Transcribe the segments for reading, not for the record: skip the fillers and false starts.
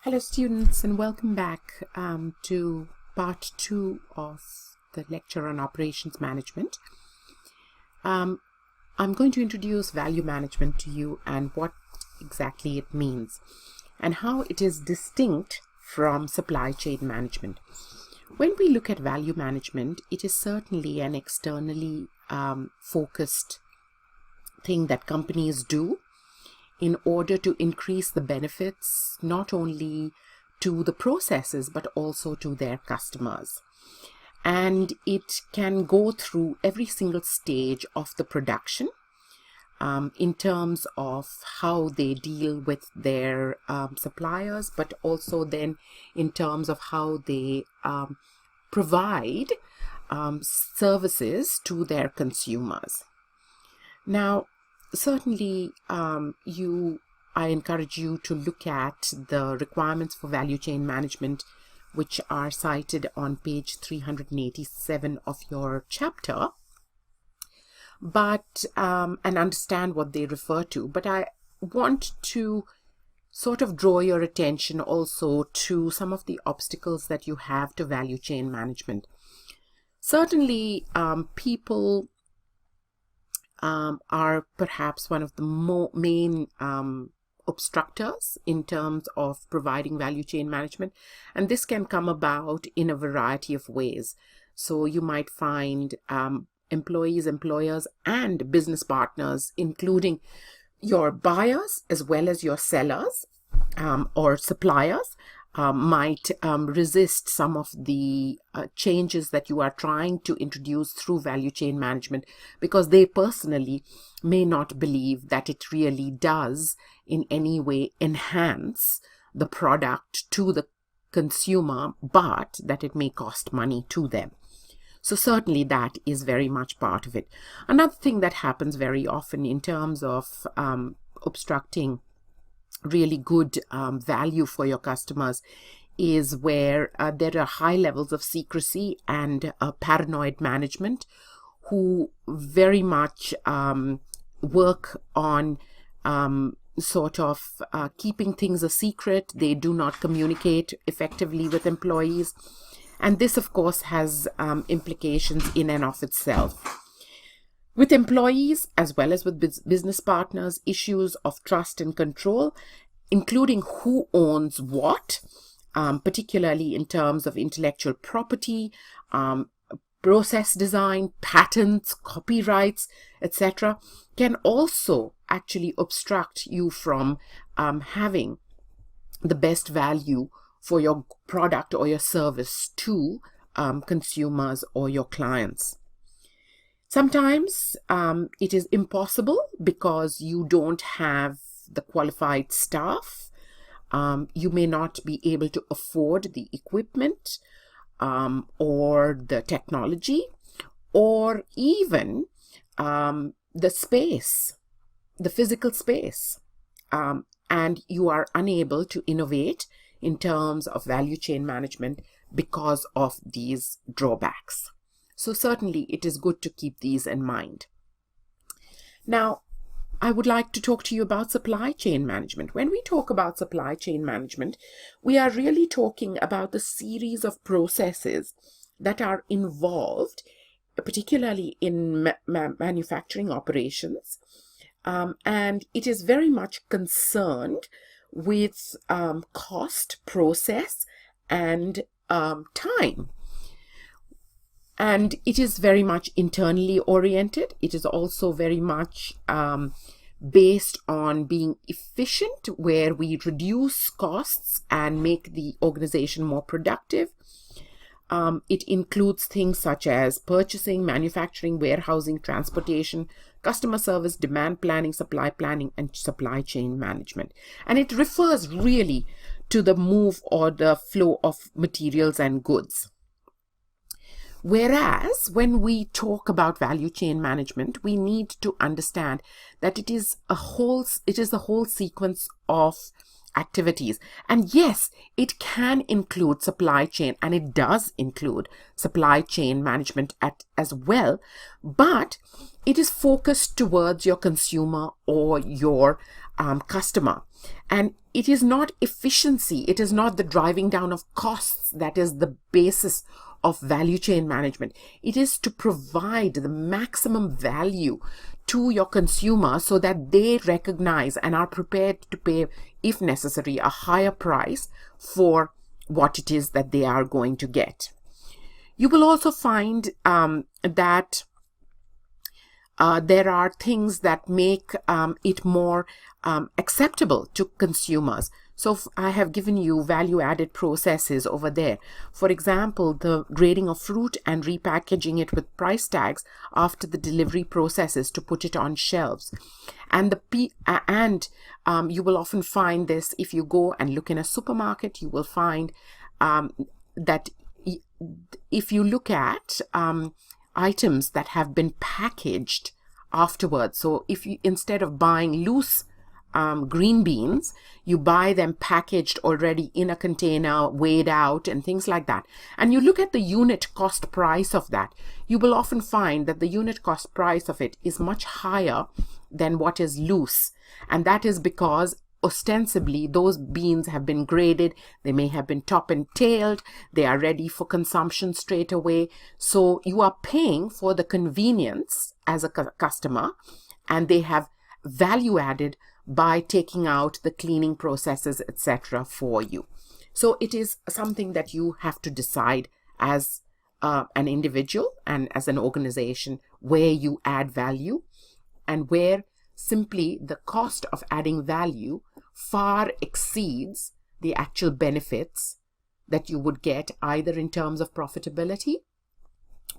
Hello students, and welcome back to part 2 of the lecture on operations management. I'm going to introduce value management to you and what exactly it means and how it is distinct from supply chain management. When we look at value management, it is certainly an externally focused thing that companies do in order to increase the benefits not only to the processes but also to their customers. And it can go through every single stage of the production in terms of how they deal with their suppliers, but also then in terms of how they provide services to their consumers. Now, certainly, I encourage you to look at the requirements for value chain management, which are cited on page 387 of your chapter, but and understand what they refer to. But I want to sort of draw your attention also to some of the obstacles that you have to value chain management. Certainly, people are perhaps one of the main obstructors in terms of providing value chain management, and this can come about in a variety of ways. So you might find employees, employers, and business partners, including your buyers as well as your sellers or suppliers, might resist some of the changes that you are trying to introduce through value chain management because they personally may not believe that it really does in any way enhance the product to the consumer, but that it may cost money to them. So certainly that is very much part of it. Another thing that happens very often in terms of obstructing really good value for your customers is where there are high levels of secrecy and paranoid management who very much work on sort of keeping things a secret. They do not communicate effectively with employees, and this of course has implications in and of itself. With employees, as well as with business partners, issues of trust and control, including who owns what, particularly in terms of intellectual property, process design, patents, copyrights, etc., can also actually obstruct you from having the best value for your product or your service to consumers or your clients. Sometimes it is impossible because you don't have the qualified staff. You may not be able to afford the equipment or the technology or even the space, the physical space. And you are unable to innovate in terms of value chain management because of these drawbacks. So certainly it is good to keep these in mind. Now, I would like to talk to you about supply chain management. When we talk about supply chain management, we are really talking about the series of processes that are involved, particularly in manufacturing operations. And it is very much concerned with cost, process, and time. And it is very much internally oriented. It is also very much based on being efficient, where we reduce costs and make the organization more productive. It includes things such as purchasing, manufacturing, warehousing, transportation, customer service, demand planning, supply planning, and supply chain management. And it refers really to the move or the flow of materials and goods. Whereas when we talk about value chain management, we need to understand that it is a whole sequence of activities. And yes, it can include supply chain, and it does include supply chain management as well, but it is focused towards your consumer or your customer. And it is not efficiency, it is not the driving down of costs that is the basis of value chain management. It is to provide the maximum value to your consumer so that they recognize and are prepared to pay, if necessary, a higher price for what it is that they are going to get. You will also find that there are things that make it more acceptable to consumers. So I have given you value-added processes over there. For example, the grading of fruit and repackaging it with price tags after the delivery processes to put it on shelves. And you will often find this if you go and look in a supermarket. You will find that if you look at items that have been packaged afterwards, so if you, instead of buying loose green beans, you buy them packaged already in a container, weighed out and things like that, and you look at the unit cost price of that, you will often find that the unit cost price of it is much higher than what is loose. And that is because ostensibly those beans have been graded, they may have been top and tailed, they are ready for consumption straight away. So you are paying for the convenience as a customer, and they have value added by taking out the cleaning processes, etc. for you. So it is something that you have to decide as an individual and as an organization where you add value and where simply the cost of adding value far exceeds the actual benefits that you would get either in terms of profitability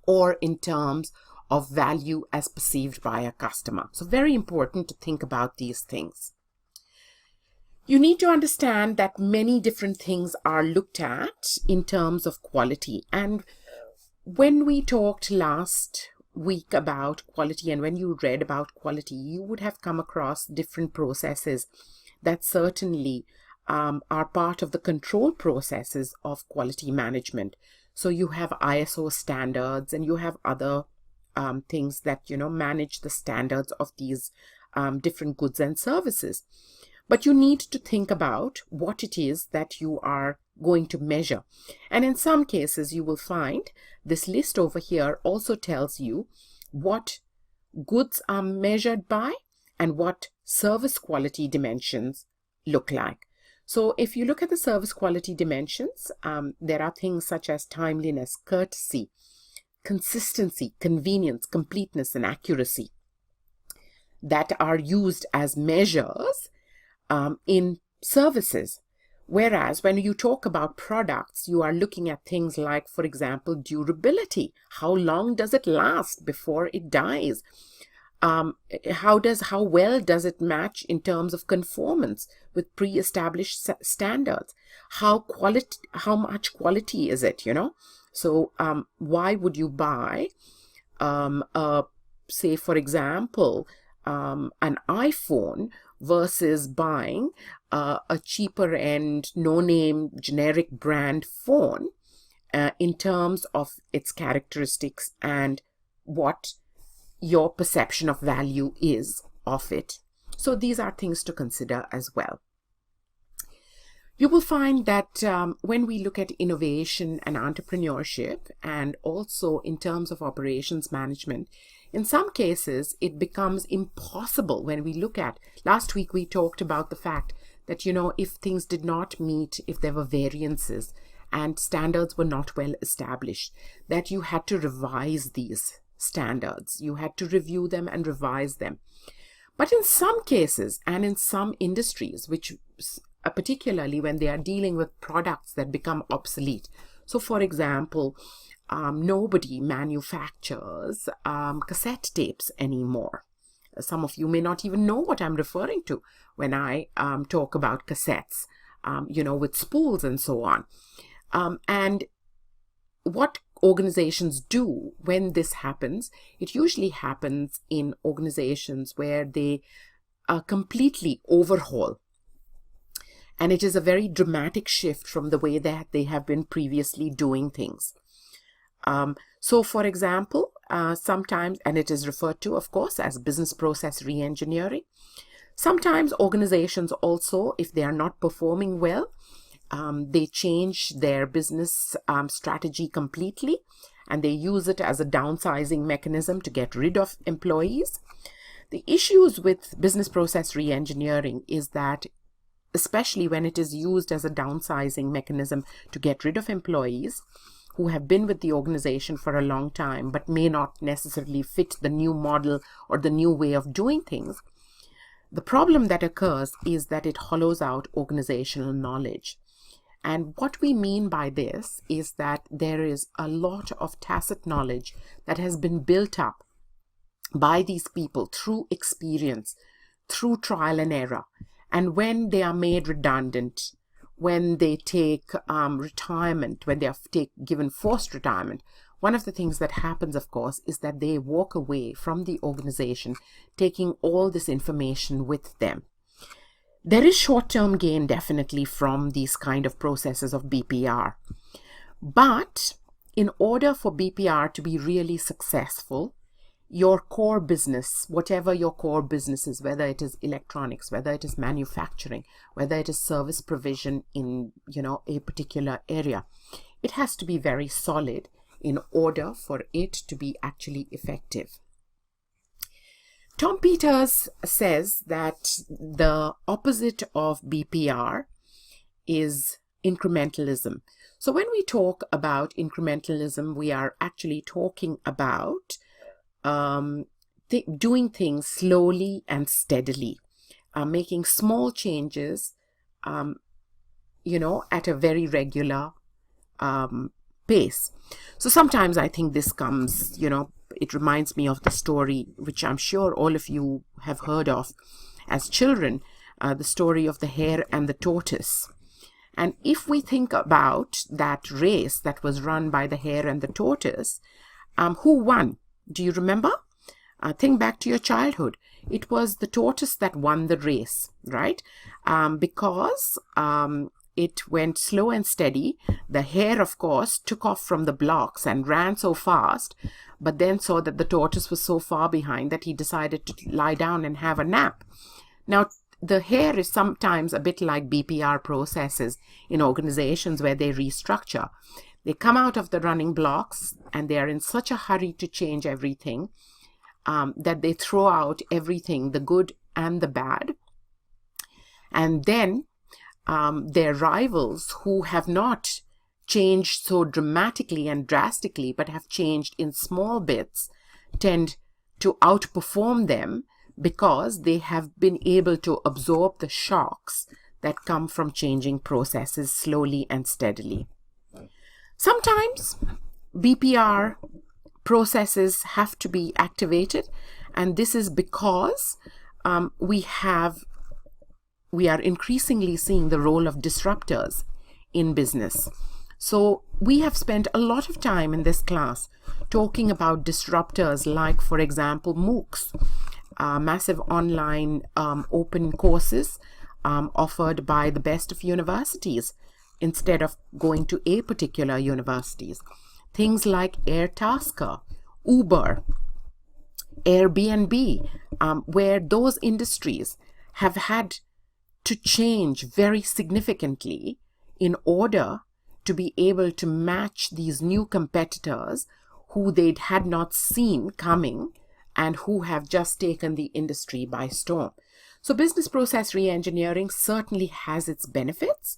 or in terms of value as perceived by a customer. So very important to think about these things. You need to understand that many different things are looked at in terms of quality. And when we talked last week about quality, and when you read about quality, you would have come across different processes that certainly are part of the control processes of quality management. So you have ISO standards and you have other things that, manage the standards of these different goods and services. But you need to think about what it is that you are going to measure. And in some cases, you will find this list over here also tells you what goods are measured by and what service quality dimensions look like. So if you look at the service quality dimensions, there are things such as timeliness, courtesy, consistency, convenience, completeness, and accuracy that are used as measures in services. Whereas when you talk about products, you are looking at things like, for example, durability. How long does it last before it dies? How well does it match in terms of conformance with pre-established standards? How much quality is it, So why would you buy, say, for example, an iPhone versus buying a cheaper end, no-name, generic brand phone in terms of its characteristics and what your perception of value is of it? So these are things to consider as well. You will find that when we look at innovation and entrepreneurship, and also in terms of operations management, in some cases, it becomes impossible when we look at, last week we talked about the fact that, if things did not meet, if there were variances and standards were not well established, that you had to revise these standards. You had to review them and revise them. But in some cases and in some industries, which particularly when they are dealing with products that become obsolete. So for example, nobody manufactures cassette tapes anymore. Some of you may not even know what I'm referring to when I talk about cassettes, with spools and so on. And what organizations do when this happens, it usually happens in organizations where they completely overhaul. And it is a very dramatic shift from the way that they have been previously doing things. So for example, sometimes, and it is referred to, of course, as business process reengineering, Sometimes organizations also, if they are not performing well, they change their business strategy completely, and they use it as a downsizing mechanism to get rid of employees. The issues with business process reengineering is that, especially when it is used as a downsizing mechanism to get rid of employees who have been with the organization for a long time but may not necessarily fit the new model or the new way of doing things, the problem that occurs is that it hollows out organizational knowledge. And what we mean by this is that there is a lot of tacit knowledge that has been built up by these people through experience, through trial and error. And when they are made redundant, when they take retirement, when they are given forced retirement, one of the things that happens, of course, is that they walk away from the organization, taking all this information with them. There is short-term gain definitely from these kind of processes of BPR. But in order for BPR to be really successful, your core business, whatever your core business is, whether it is electronics, whether it is manufacturing, whether it is service provision in, a particular area, it has to be very solid in order for it to be actually effective. Tom Peters says that the opposite of BPR is incrementalism. So when we talk about incrementalism, we are actually talking about doing things slowly and steadily, making small changes, at a very regular pace. So sometimes I think this comes, it reminds me of the story, which I'm sure all of you have heard of as children, the story of the hare and the tortoise. And if we think about that race that was run by the hare and the tortoise, who won? Do you remember? Think back to your childhood. It was the tortoise that won the race, right? Because it went slow and steady. The hare, of course, took off from the blocks and ran so fast, but then saw that the tortoise was so far behind that he decided to lie down and have a nap. Now, the hare is sometimes a bit like BPR processes in organizations where they restructure. They come out of the running blocks and they are in such a hurry to change everything that they throw out everything, the good and the bad. And then their rivals, who have not changed so dramatically and drastically, but have changed in small bits, tend to outperform them because they have been able to absorb the shocks that come from changing processes slowly and steadily. Sometimes BPR processes have to be activated, and this is because we are increasingly seeing the role of disruptors in business. So we have spent a lot of time in this class talking about disruptors like, for example, MOOCs, massive online open courses offered by the best of universities instead of going to a particular universities. Things like Airtasker, Uber, Airbnb, where those industries have had to change very significantly in order to be able to match these new competitors who they had not seen coming and who have just taken the industry by storm. So business process reengineering certainly has its benefits,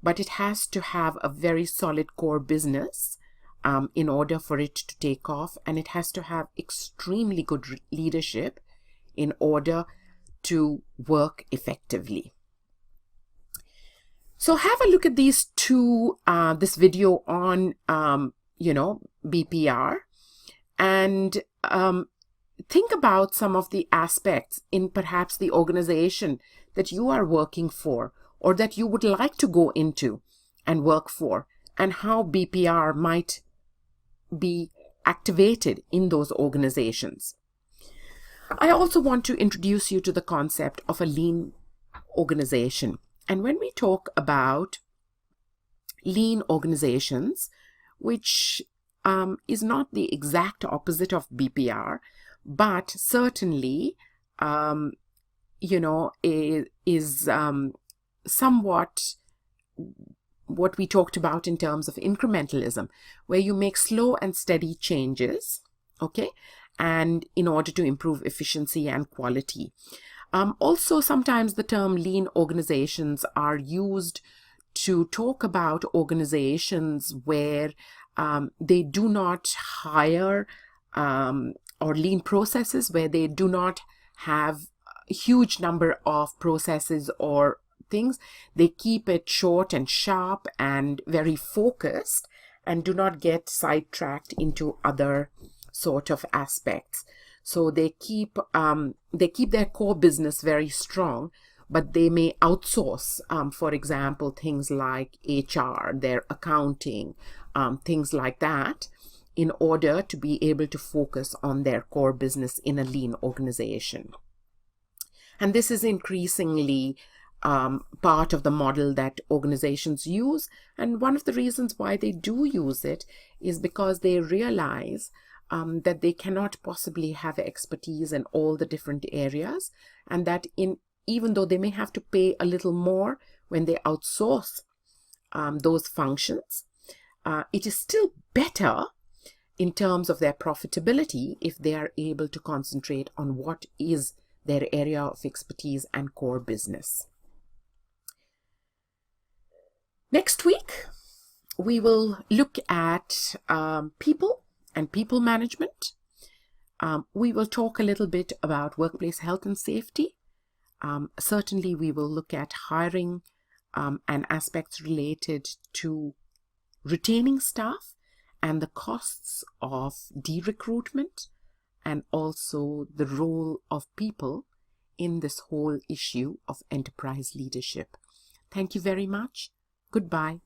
but it has to have a very solid core business in order for it to take off, and it has to have extremely good leadership in order to work effectively. So have a look at these two, this video on, BPR, and think about some of the aspects in perhaps the organization that you are working for or that you would like to go into and work for, and how BPR might be activated in those organizations. I also want to introduce you to the concept of a lean organization. And when we talk about lean organizations, which is not the exact opposite of BPR, but certainly is somewhat what we talked about in terms of incrementalism, where you make slow and steady changes, okay, and in order to improve efficiency and quality. Also, sometimes the term lean organizations are used to talk about organizations where they do not hire, or lean processes where they do not have a huge number of processes or things. They keep it short and sharp and very focused, and do not get sidetracked into other sort of aspects. So they keep their core business very strong, but they may outsource, for example, things like HR, their accounting, things like that, in order to be able to focus on their core business in a lean organization. And this is increasingly part of the model that organizations use. And one of the reasons why they do use it is because they realize that they cannot possibly have expertise in all the different areas, and that even though they may have to pay a little more when they outsource those functions, it is still better in terms of their profitability if they are able to concentrate on what is their area of expertise and core business. Next week, we will look at people and people management. We will talk a little bit about workplace health and safety. Certainly, we will look at hiring and aspects related to retaining staff and the costs of de-recruitment, and also the role of people in this whole issue of enterprise leadership. Thank you very much. Goodbye.